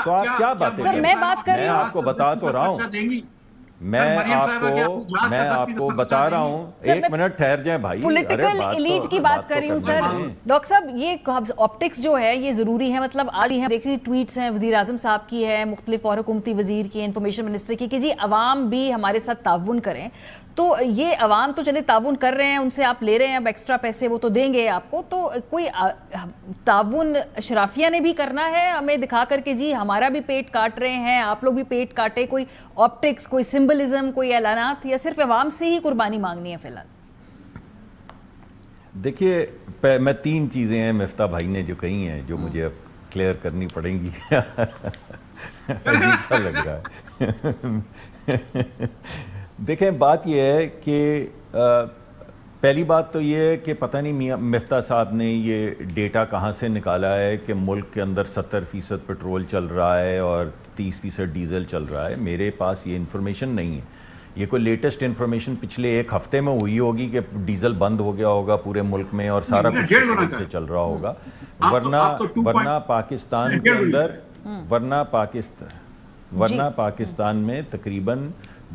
تو آپ کیا باتیں سر میں بات کر رہی ہوں، میں آپ کو بتا تو رہا ہوں، میں آپ کو بتا رہا ہوں، ایک منٹ ٹھہر جائیں بھائی. پولیٹیکل ایلیٹ کی بات کر رہی ہوں سر. ڈاکٹر صاحب یہ آپٹکس جو ہے یہ ضروری ہے، مطلب آج ہی ہم دیکھ رہی ٹویٹس ہیں وزیر اعظم صاحب کی ہے، مختلف اور حکومتی وزیر کی، انفارمیشن منسٹر کی، کہ جی عوام بھی ہمارے ساتھ تعاون کریں. تو یہ عوام تو چلے تعاون کر رہے ہیں، ان سے آپ لے رہے ہیں اب ایکسٹرا پیسے، وہ تو دیں گے آپ کو، تو کوئی تعاون اشرافیہ نے بھی کرنا ہے ہمیں دکھا کر کے جی ہمارا بھی پیٹ کاٹ رہے ہیں، آپ لوگ بھی پیٹ کاٹے. کوئی آپٹکس، کوئی سمبلزم، کوئی اعلانات، یا صرف عوام سے ہی قربانی مانگنی ہے فی الحال؟ دیکھیے میں 3 چیزیں ہیں مفتاح بھائی نے جو کہی ہیں جو مجھے اب کلیئر کرنی پڑیں گی. عجیب سا لگ رہا ہے. دیکھیں بات یہ ہے کہ پہلی بات تو یہ ہے کہ پتہ نہیں مفتاح صاحب نے یہ ڈیٹا کہاں سے نکالا ہے کہ ملک کے اندر 70% پیٹرول چل رہا ہے اور 30% ڈیزل چل رہا ہے. میرے پاس یہ انفارمیشن نہیں ہے. یہ کوئی لیٹسٹ انفارمیشن پچھلے 1 ہفتے میں ہوئی ہوگی کہ ڈیزل بند ہو گیا ہوگا پورے ملک میں اور سارا کچھ پیٹرول سے چل رہا ہوگا. ورنہ پاکستان کے اندر ورنہ پاکستان میں تقریباً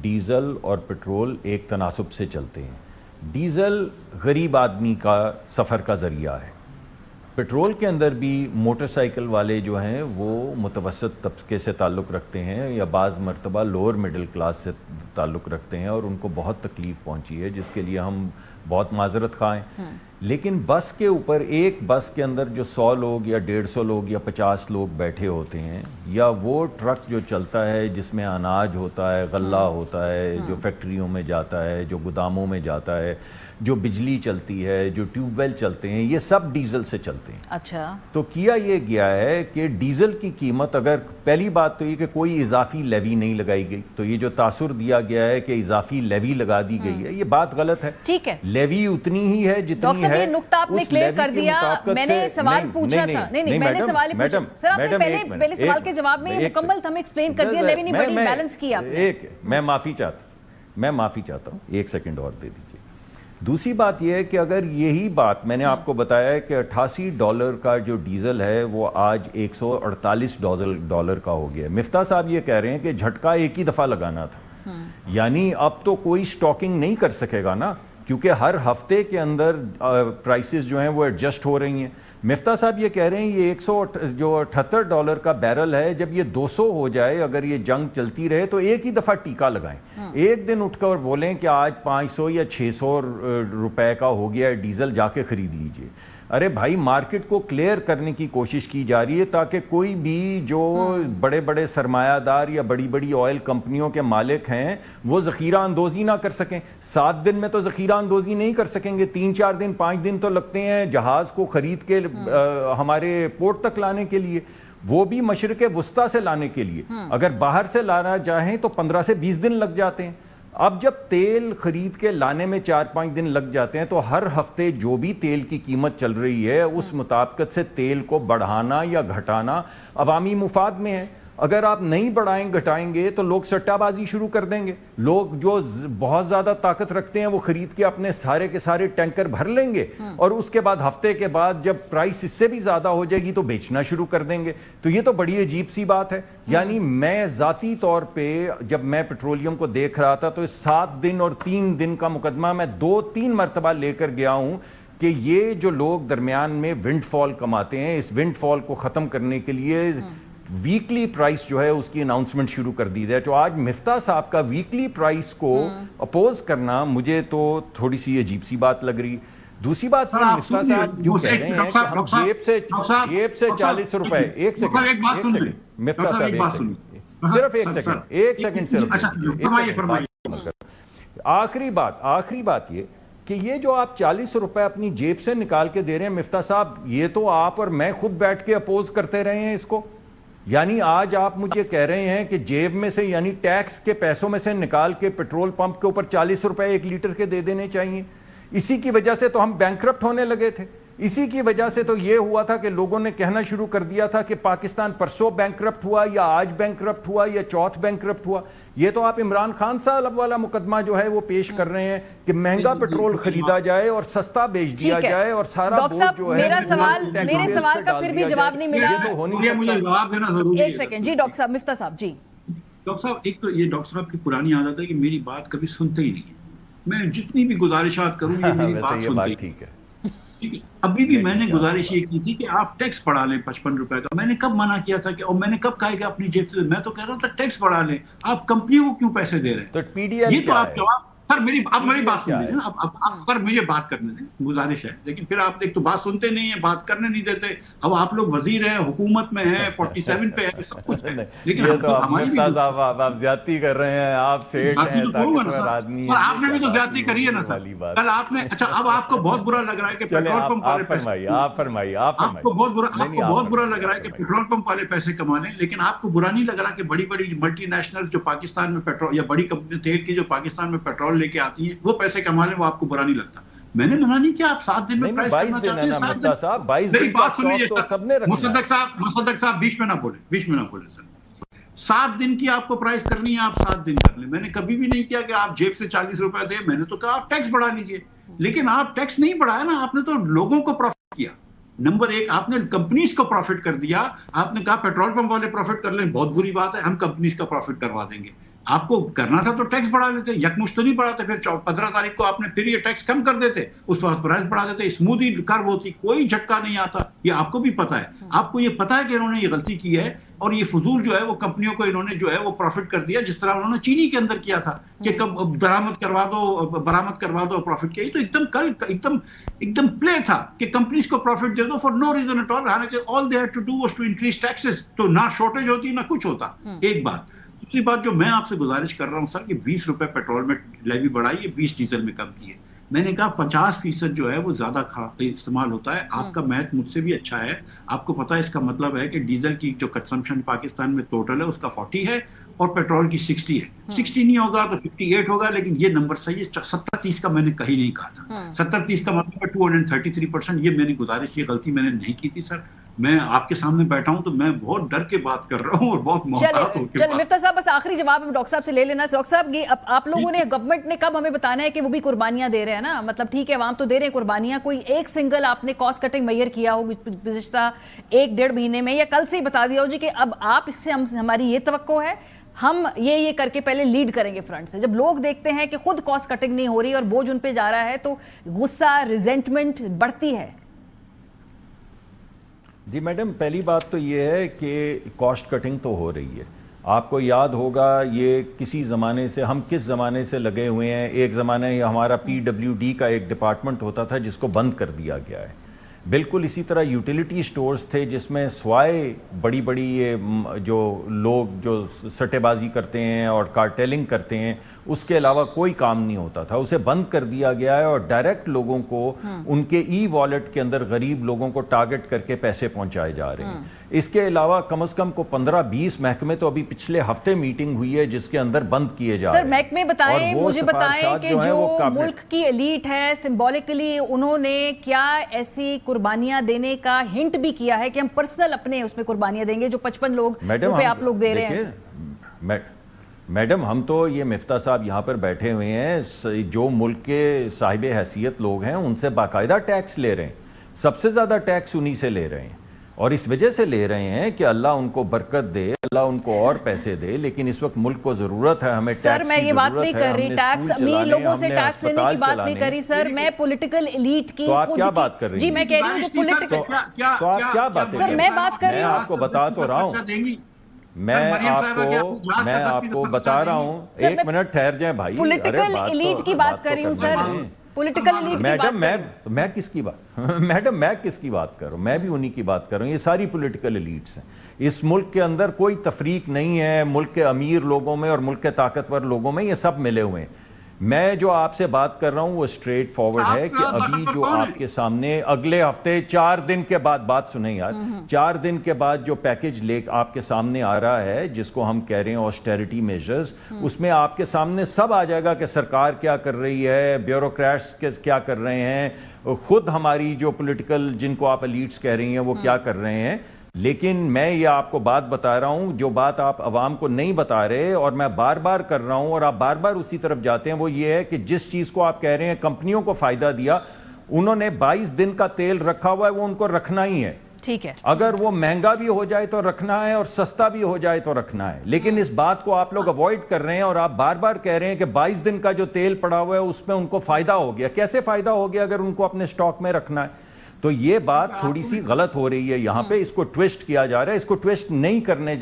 ڈیزل اور پیٹرول ایک تناسب سے چلتے ہیں. ڈیزل غریب آدمی کا سفر کا ذریعہ ہے. پیٹرول کے اندر بھی موٹر سائیکل والے جو ہیں وہ متوسط طبقے سے تعلق رکھتے ہیں یا بعض مرتبہ لوور مڈل کلاس سے تعلق رکھتے ہیں، اور ان کو بہت تکلیف پہنچی ہے جس کے لیے ہم بہت معذرت خواہ ہیں. لیکن بس کے اوپر ایک بس کے اندر جو 100 لوگ یا 150 لوگ یا 50 لوگ بیٹھے ہوتے ہیں، یا وہ ٹرک جو چلتا ہے جس میں اناج ہوتا ہے، غلہ ہوتا ہے، جو فیکٹریوں میں جاتا ہے، جو گوداموں میں جاتا ہے، جو بجلی چلتی ہے، جو ٹیوب ویل چلتے ہیں، یہ سب ڈیزل سے چلتے ہیں. اچھا، تو کیا یہ گیا ہے کہ ڈیزل کی قیمت، اگر پہلی بات تو یہ کہ کوئی اضافی لیوی نہیں لگائی گئی، تو یہ جو تاثر دیا گیا ہے کہ اضافی لیوی لگا دی گئی ہے، یہ بات غلط ہے. ٹھیک ہے، لیوی اتنی ہی ہے جتنی ہے. یہ نقطہ آپ نے کلیئر کر دیا. میں نے سوال پوچھا تھا، نہیں میں نے سوال ہی پوچھا سر، آپ نے پہلے سوال کے جواب میں مکمل ہمیں ایکسپلین کر دیا. لیوی نہیں بڑی بیلنس کی آپ نے. میں معافی چاہتا ہوں، 1 سیکنڈ اور دے دیجیے. دوسری بات یہ ہے کہ اگر یہی بات میں نے آپ کو بتایا ہے کہ $88 کا جو ڈیزل ہے وہ آج $148 کا ہو گیا ہے. مفتاح صاحب یہ کہہ رہے ہیں کہ جھٹکا ایک ہی دفعہ لگانا تھا. یعنی اب تو کوئی سٹاکنگ نہیں کر سکے گا نا، کیونکہ ہر ہفتے کے اندر پرائسز جو ہیں وہ ایڈجسٹ ہو رہی ہیں. مفتاح صاحب یہ کہہ رہے ہیں یہ $178 کا بیرل ہے، جب یہ 200 ہو جائے، اگر یہ جنگ چلتی رہے تو ایک ہی دفعہ ٹیکہ لگائیں. ایک دن اٹھ کر بولیں کہ آج 500 یا 600 روپے کا ہو گیا ہے ڈیزل، جا کے خرید لیجئے. ارے بھائی مارکیٹ کو کلیئر کرنے کی کوشش کی جا رہی ہے تاکہ کوئی بھی جو بڑے بڑے سرمایہ دار یا بڑی بڑی آئل کمپنیوں کے مالک ہیں وہ ذخیرہ اندوزی نہ کر سکیں. 7 دن میں تو ذخیرہ اندوزی نہیں کر سکیں گے، 3-4 دن 5 دن تو لگتے ہیں جہاز کو خرید کے ہمارے پورٹ تک لانے کے لیے، وہ بھی مشرق وسطیٰ سے لانے کے لیے. اگر باہر سے لانا چاہیں تو 15 سے 20 دن لگ جاتے ہیں. اب جب تیل خرید کے لانے میں 4-5 دن لگ جاتے ہیں تو ہر ہفتے جو بھی تیل کی قیمت چل رہی ہے اس مطابقت سے تیل کو بڑھانا یا گھٹانا عوامی مفاد میں ہے. اگر آپ نہیں بڑھائیں گھٹائیں گے تو لوگ سٹہ بازی شروع کر دیں گے. لوگ جو بہت زیادہ طاقت رکھتے ہیں وہ خرید کے اپنے سارے کے سارے ٹینکر بھر لیں گے، اور اس کے بعد ہفتے کے بعد جب پرائس اس سے بھی زیادہ ہو جائے گی تو بیچنا شروع کر دیں گے. تو یہ تو بڑی عجیب سی بات ہے. یعنی میں ذاتی طور پہ جب میں پیٹرولیم کو دیکھ رہا تھا تو 7 دن اور 3 دن کا مقدمہ میں 2-3 مرتبہ لے کر گیا ہوں کہ یہ جو لوگ درمیان میں ونڈ فال کماتے ہیں، اس ونڈ فال کو ختم کرنے کے لیے ویکلی پرائس جو ہے اس کی اناؤنسمنٹ شروع کر دی ہے. تو آج مفتاح صاحب کا ویکلی پرائس کو اپوز کرنا مجھے تو تھوڑی سی عجیب سی بات لگ رہی. دوسری بات یہ مفتاح صاحب جو کہہ رہے ہیں کہ ہم جیب سے 40 روپے. ایک سیکنڈ مفتاح صاحب، صرف ایک سیکنڈ. آخری بات یہ کہ یہ جو آپ 40 روپے اپنی جیب سے نکال کے دے رہے ہیں مفتاح صاحب، یہ تو آپ اور میں خود بیٹھ کے اپوز کرتے رہے ہیں اس کو. یعنی آج آپ مجھے کہہ رہے ہیں کہ جیب میں سے یعنی ٹیکس کے پیسوں میں سے نکال کے پیٹرول پمپ کے اوپر 40 روپے 1 لیٹر کے دے دینے چاہیے. اسی کی وجہ سے تو ہم بینکرپٹ ہونے لگے تھے. اسی کی وجہ سے تو یہ ہوا تھا کہ لوگوں نے کہنا شروع کر دیا تھا کہ پاکستان پرسوں بینکرپٹ ہوا یا آج بینکرپٹ ہوا یا چوتھ بینکرپٹ ہوا. یہ تو آپ عمران خان صاحب والا مقدمہ جو ہے وہ پیش کر رہے ہیں کہ مہنگا پیٹرول خریدا جائے اور سستا بیچ دیا جائے اور سارا بوجھ جو ہے میرے سوال کا پھر بھی جواب نہیں ملا. مجھے جواب دینا ضروری ہے. ایک سیکنڈ جی ڈاکٹر صاحب, مفتاح صاحب جی. ڈاکٹر صاحب ایک تو یہ ڈاکٹر صاحب کی پرانی عادت ہے کہ میری بات کبھی سنتے ہی نہیں ہے. میں جتنی بھی گزارشات کروں یہ میری بات سنتے ہی. ٹھیک ہے. ابھی بھی میں نے گزارش یہ کی تھی کہ آپ ٹیکس بڑھا لیں 55 روپے کا. میں نے کب منع کیا تھا کہ اور میں نے کب کہا کہ اپنی جیب سے, میں تو کہہ رہا تھا ٹیکس بڑھا لیں. آپ کمپنیوں کو کیوں پیسے دے رہے ہیں؟ تو پی ڈی ایل یہ تو آپ جواب. سر میری بات سن لیجیے نا. اب سر مجھے بات کرنے دیں, گزارش ہے. لیکن پھر آپ ایک تو بات سنتے نہیں ہیں, بات کرنے نہیں دیتے. اب آپ لوگ وزیر ہیں, حکومت میں ہیں, 47 پہ ہے, سب کچھ ہے. لیکن آپ زیادتی کر رہے ہیں. آپ سیٹ ہیں, طاقتور آدمی ہیں. آپ نے بھی تو زیادتی کری ہے نا سر. کل آپ نے, اچھا اب آپ کو بہت برا لگ رہا ہے کہ پیٹرول پمپ والے پیسے, آپ کو بہت برا لگ رہا ہے کہ پیٹرول پمپ والے پیسے کما لیں. لیکن آپ کو برا نہیں لگ رہا کہ بڑی بڑی ملٹی نیشنل جو پاکستان میں پیٹرول, یا بڑی کمپنی تیل کی جو پاکستان میں پیٹرول لے کے آتی ہیں, وہ پیسے کما لیں, وہ آپ کو برا نہیں لگتا. میں نے منع نہیں کیا. آپ 7 دن میں پرائس کرنا چاہتے ہیں, 7 دن. میری بات سنیے مصدق صاحب, بیچ میں نہ بولے سر. 7 دن کی آپ کو پرائس کرنی ہے, آپ 7 دن کر لیں. میں نے کبھی بھی نہیں کیا کہ آپ جیب سے 40 روپے دیں. میں نے تو کہا آپ ٹیکس بڑھا لیجئے. لیکن آپ ٹیکس نہیں بڑھایا نا, آپ نے تو لوگوں کو پروفٹ کیا. نمبر 1 آپ نے کمپنیز کو پروفٹ کر دیا. آپ نے کہا پیٹرول پمپ والے پروفٹ کر لیں, بہت بری بات ہے, ہم کمپنیز کا پروفٹ کروا دیں گے. آپ کو کرنا تھا تو ٹیکس بڑھا لیتے, یکمشت نہیں بڑھاتے. پھر 15 تاریخ کو آپ نے پھر یہ ٹیکس کم کر دیتے, اس وقت پرائس بڑھا دیتے. اسموتھی کرو ہوتی, کوئی جھٹکا نہیں آتا. یہ آپ کو بھی پتا ہے. آپ کو یہ پتا ہے کہ انہوں نے یہ غلطی کی ہے, اور یہ فضول جو ہے وہ کمپنیوں کو انہوں نے جو ہے وہ پروفٹ کر دیا, جس طرح انہوں نے چینی کے اندر کیا تھا کہ درآمد کروا دو, برآمد کروا دو, پروفٹ کیا. یہ تو ایک دم پلے تھا کہ کمپنیز کو پروفٹ دے دو for no reason at all. حالانکہ all they had to do was to increase taxes. تو نہ شارٹیج ہوتی نہ کچھ ہوتا. ایک بات. دوسری بات جو میں آپ سے گزارش کر رہا ہوں سر, کہ 20 روپے پیٹرول میں لیوی بڑھائی ہے, 20 ڈیزل میں کم کی ہے. میں نے کہا 50% جو ہے وہ زیادہ استعمال ہوتا ہے. آپ کا میتھ مجھ سے بھی اچھا ہے. آپ کو پتا ہے اس کا مطلب ہے کہ ڈیزل کی جو کنزمپشن پاکستان میں ٹوٹل ہے اس کا 40 ہے اور پیٹرول کی 60 ہے. 60 نہیں ہوگا تو 58 ہوگا. لیکن یہ نمبر صحیح ہے. 70-30 کا میں نے کہیں نہیں کہا تھا. 70-30 کا مطلب ہے 233%. یہ میں نے گزارش, یہ غلطی میں نے نہیں کی تھی سر. میں آپ کے سامنے بیٹھا ہوں تو میں بہت ڈر کے بات کر رہا ہوں اور بہت محتاط ہو کے. چلیں مفتاح صاحب, بس آخری جواب ڈاکٹر صاحب سے لے لینا. ڈاکٹر صاحب یہ آپ لوگوں نے, گورنمنٹ نے کب ہمیں بتانا ہے کہ وہ بھی قربانیاں دے رہے ہیں نا. مطلب ٹھیک ہے عوام تو دے رہے ہیں قربانیاں, کوئی ایک سنگل آپ نے کاسٹ کٹنگ میئر کیا ہو گزشتہ 1-1.5 مہینے میں, یا کل سے ہی بتا دیا ہو جی کہ اب آپ اس سے ہماری یہ توقع ہے, ہم یہ کر کے پہلے لیڈ کریں گے فرنٹ سے. جب لوگ دیکھتے ہیں کہ خود کاسٹ کٹنگ نہیں ہو رہی اور بوجھ ان پہ جا رہا ہے تو غصہ, ریزنٹمنٹ بڑھتی ہے. جی میڈم, پہلی بات تو یہ ہے کہ کاسٹ کٹنگ تو ہو رہی ہے. آپ کو یاد ہوگا یہ کسی زمانے سے, ہم کس زمانے سے لگے ہوئے ہیں. ایک زمانہ ہمارا PWD کا ایک ڈپارٹمنٹ ہوتا تھا جس کو بند کر دیا گیا ہے. بالکل اسی طرح یوٹیلیٹی سٹورز تھے جس میں سوائے بڑی بڑی یہ جو لوگ جو سٹے بازی کرتے ہیں اور کارٹیلنگ کرتے ہیں, اس کے علاوہ کوئی کام نہیں ہوتا تھا. اسے بند کر دیا گیا ہے اور ڈائریکٹ لوگوں کو ان کے ای والیٹ کے اندر غریب لوگوں کو ٹارگٹ کر کے پیسے پہنچائے جا رہے ہیں. اس کے علاوہ کم از کم کو 15-20 محکمے تو ابھی پچھلے ہفتے میٹنگ ہوئی ہے جس کے اندر بند کیے جا رہے ہیں. سر محکمے بتائیں, مجھے بتائیں کہ جو ملک کی ایلیٹ ہے سمبولکلی انہوں نے کیا ایسی قربانیاں دینے کا ہنٹ بھی کیا ہے کہ ہم پرسنل اپنے اس میں قربانیاں دیں گے جو 55 روپے آپ لوگ دے رہے ہیں. میڈم ہم تو یہ مفتاح صاحب یہاں پر بیٹھے ہوئے ہیں, جو ملک کے صاحب حیثیت لوگ ہیں ان سے باقاعدہ ٹیکس لے رہے ہیں. سب سے زیادہ ٹیکس انہی سے لے رہے ہیں, اور اس وجہ سے لے رہے ہیں کہ اللہ ان کو برکت دے, اللہ ان کو اور پیسے دے. لیکن اس وقت ملک کو ضرورت ہے, ہمیں ٹیکس کی ضرورت ہے. سر میں یہ بات نہیں کر رہی ٹیکس امیر لوگوں سے ٹیکس لینے کی بات نہیں کری سر, میں پولیٹیکل ایلیٹ کی. تو آپ کیا بات کر رہی ہیں؟ جی میں کہہ رہی ہوں کہ پولیٹیکل, تو آپ کیا بات کر رہی ہیں؟ سر میں بات کر رہی ہوں, میں آپ کو بتا تو رہا ہوں, میں آپ کو بتا رہا ہوں. 1 منٹ ٹھہر جائیں بھائی. پولیٹیکل ایلیٹ کی بات کر رہی ہوں سر, پولیٹیکل ایلیٹ کی بات. میں کس کی بات, میڈم میں کس کی بات کر رہا ہوں؟ میں بھی انہی کی بات کر رہا ہوں. یہ ساری پولیٹیکل ایلیٹس ہیں. اس ملک کے اندر کوئی تفریق نہیں ہے ملک کے امیر لوگوں میں اور ملک کے طاقتور لوگوں میں, یہ سب ملے ہوئے ہیں. میں جو آپ سے بات کر رہا ہوں وہ اسٹریٹ فارورڈ ہے کہ ابھی جو آپ کے سامنے اگلے ہفتے 4 دن کے بعد، بات سنیں یار، 4 دن کے بعد جو پیکج لے آپ کے سامنے آ رہا ہے جس کو ہم کہہ رہے ہیں آسٹیریٹی میجرز، اس میں آپ کے سامنے سب آ جائے گا کہ سرکار کیا کر رہی ہے، بیوروکریٹس کیا کر رہے ہیں، خود ہماری جو پولیٹیکل جن کو آپ ایلیٹس کہہ رہی ہیں وہ کیا کر رہے ہیں۔ لیکن میں یہ آپ کو بات بتا رہا ہوں جو بات آپ عوام کو نہیں بتا رہے، اور میں بار بار کر رہا ہوں اور آپ بار بار اسی طرف جاتے ہیں، وہ یہ ہے کہ جس چیز کو آپ کہہ رہے ہیں کمپنیوں کو فائدہ دیا، انہوں نے 22 دن کا تیل رکھا ہوا ہے، وہ ان کو رکھنا ہی ہے۔ ٹھیک ہے، اگر وہ مہنگا بھی ہو جائے تو رکھنا ہے اور سستا بھی ہو جائے تو رکھنا ہے، لیکن اس بات کو آپ لوگ اوائڈ کر رہے ہیں اور آپ بار بار کہہ رہے ہیں کہ 22 دن کا جو تیل پڑا ہوا ہے اس میں ان کو فائدہ ہو گیا۔ کیسے فائدہ ہو گیا اگر ان کو اپنے سٹاک میں رکھنا ہے؟ تو یہ بات تھوڑی سی غلط ہو رہی ہے یہاں پہ، اس کو ٹویسٹ کیا جا رہا ہے، اس کو ٹویسٹ نہیں کرنے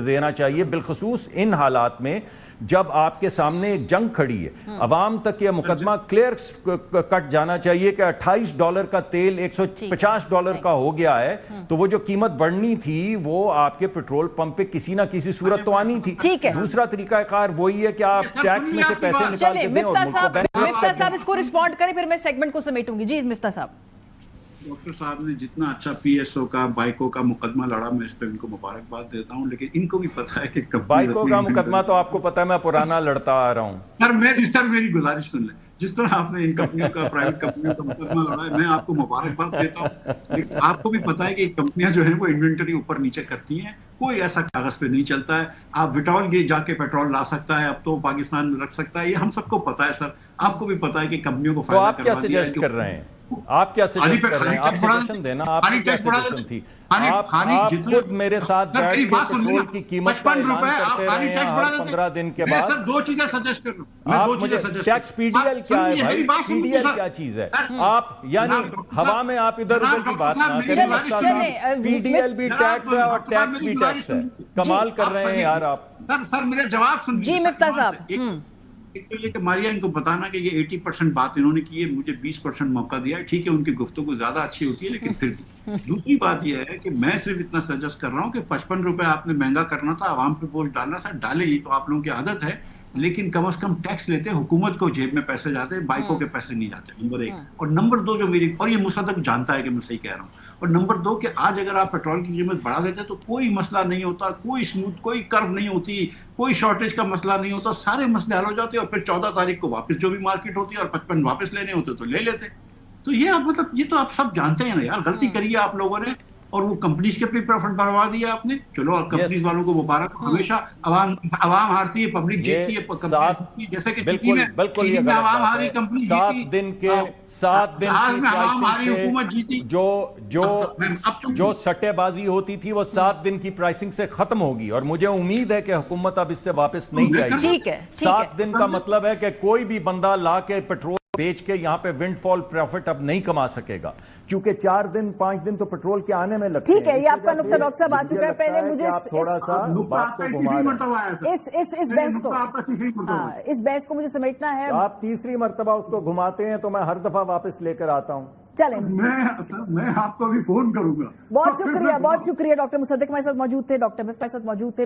دینا چاہیے، بالخصوص ان حالات میں جب آپ کے سامنے ایک جنگ کھڑی ہے۔ عوام تک یہ مقدمہ کلیئر کٹ جانا چاہیے کہ $28 کا تیل $150 کا ہو گیا ہے، تو وہ جو قیمت بڑھنی تھی وہ آپ کے پیٹرول پمپ پہ کسی نہ کسی صورت تو آنی تھی۔ دوسرا طریقہ کار وہی ہے کہ آپ ٹیکس میں سے پیسے نکال کے دیں اور مفتہ صاحب اس کو رسپونڈ کریں، پھر میں سیگمنٹ کو سمیٹوں گی۔ جی مفتہ صاحب۔ ڈاکٹر صاحب نے جتنا اچھا پی ایس او کا بائیکو کا مقدمہ لڑا، میں اس پہ ان کو مبارکباد دیتا ہوں، لیکن ان کو بھی پتا ہے کہ بائیکو کا مقدمہ تو آپ کو پتا ہے میں پرانا لڑتا آ رہا ہوں۔ سر میری گزارش سن لیں، جس طرح آپ نے ان کمپنیوں کا پرائیویٹ کمپنیوں کا مقدمہ لڑا ہے، میں آپ کو مبارکباد دیتا ہوں، لیکن آپ کو بھی پتا ہے کہ کمپنیاں جو ہیں وہ انوینٹری اوپر نیچے کرتی ہیں، کوئی ایسا کاغذ پہ نہیں چلتا ہے۔ آپ وٹاول کے جا کے پیٹرول لا سکتا ہے، اب تو پاکستان میں رکھ سکتا ہے، یہ ہم سب کو پتا ہے سر، آپ کو بھی پتا ہے کہ کمپنیوں کو فائدہ کروا دیا ہے۔ تو آپ کیا سجیسٹ کر رہے ہیں؟ آپ کیا سجیسٹ کر رہے ہیں؟ آپ سجیشن دینا، آپ کی کیا سجیشن تھی؟ آپ خود میرے ساتھ بیٹھ کے پیٹرول کی قیمت کا اعلان کرتے رہے ہیں ہر 15 دن کے بعد۔ میں 2 چیزیں سجیسٹ کر رہا ہوں۔ آپ مجھے ٹیکس پی ڈی ایل کیا ہے بھائی؟ پی ڈی ایل کیا چیز ہے؟ آپ یعنی ہوا میں آپ ادھر ادھر کی بات نہ کریں۔ پی ڈی ایل بھی ٹیکس ہے اور ٹیکس بھی ٹیکس ہے، کمال کر رہے ہیں یار آپ۔ سر میرا جواب سن جی مفتہ صاحب۔ ایک تو یہ کہ ماریا ان کو بتانا کہ یہ 80% بات انہوں نے کی ہے، مجھے 20% موقع دیا ہے، ٹھیک ہے ان کی گفتگو زیادہ اچھی ہوتی ہے لیکن پھر دوسری بات یہ ہے کہ میں صرف اتنا سجیسٹ کر رہا ہوں کہ 55 روپے آپ نے مہنگا کرنا تھا، عوام پہ بوجھ ڈالنا تھا، ڈالے، یہ تو آپ لوگوں کی عادت ہے، لیکن کم از کم ٹیکس لیتے، حکومت کو جیب میں پیسے جاتے، بائیکوں کے پیسے نہیں جاتے، نمبر 1۔ اور نمبر 2 جو میری، اور یہ مصدق جانتا ہے کہ میں صحیح کہہ رہا ہوں، اور نمبر 2 کہ آج اگر آپ پیٹرول کی قیمت بڑھا دیتے تو کوئی مسئلہ نہیں ہوتا، کوئی اسموتھ، کوئی کرو نہیں ہوتی، کوئی شارٹیج کا مسئلہ نہیں ہوتا، سارے مسئلے حل ہو جاتے، اور پھر 14 تاریخ کو واپس جو بھی مارکیٹ ہوتی ہے اور 55 واپس لینے ہوتے تو لے لیتے۔ تو یہ آپ مطلب یہ تو آپ سب جانتے ہیں نا یار، غلطی کری ہے آپ لوگوں نے، اور وہ کمپنیز کے بھی پروفٹ بڑھوا دیا آپ نے۔ چلو کمپنیز والوں کو مبارک، ہمیشہ عوام ہارتی ہے، پبلک جیتتی ہے، جیسے کہ چینی میں عوام ہاری، کمپنی جیتی، 7 دن میں عوام ہاری، حکومت جیتی۔ جو سٹے بازی ہوتی تھی وہ 7 دن کی پرائسنگ سے ختم ہوگی، اور مجھے امید ہے کہ حکومت اب اس سے واپس نہیں جائے گی۔ ٹھیک ہے، 7 دن کا مطلب ہے کہ کوئی بھی بندہ لا کے پیٹرول بیچ کے یہاں پہ ونڈ فال پروفٹ اب نہیں کما سکے گا، کیونکہ 4 دن 5 دن تو پیٹرول کے آنے میں لگتے ہیں۔ ٹھیک ہے، یہ آپ کا نقطہ ڈاکٹر صاحب آ چکا ہے۔ پہلے مجھے تھوڑا سا بات کو گھما رہے ہیں، اس بحث کو مجھے سمیٹنا ہے۔ آپ تیسری مرتبہ اس کو گھماتے ہیں تو میں ہر دفعہ واپس لے کر آتا ہوں۔ چلیں، میں آپ کو بھی فون کروں گا۔ بہت شکریہ ڈاکٹر مصدق ہمارے ساتھ موجود تھے، ڈاکٹر مفتہ موجود تھے۔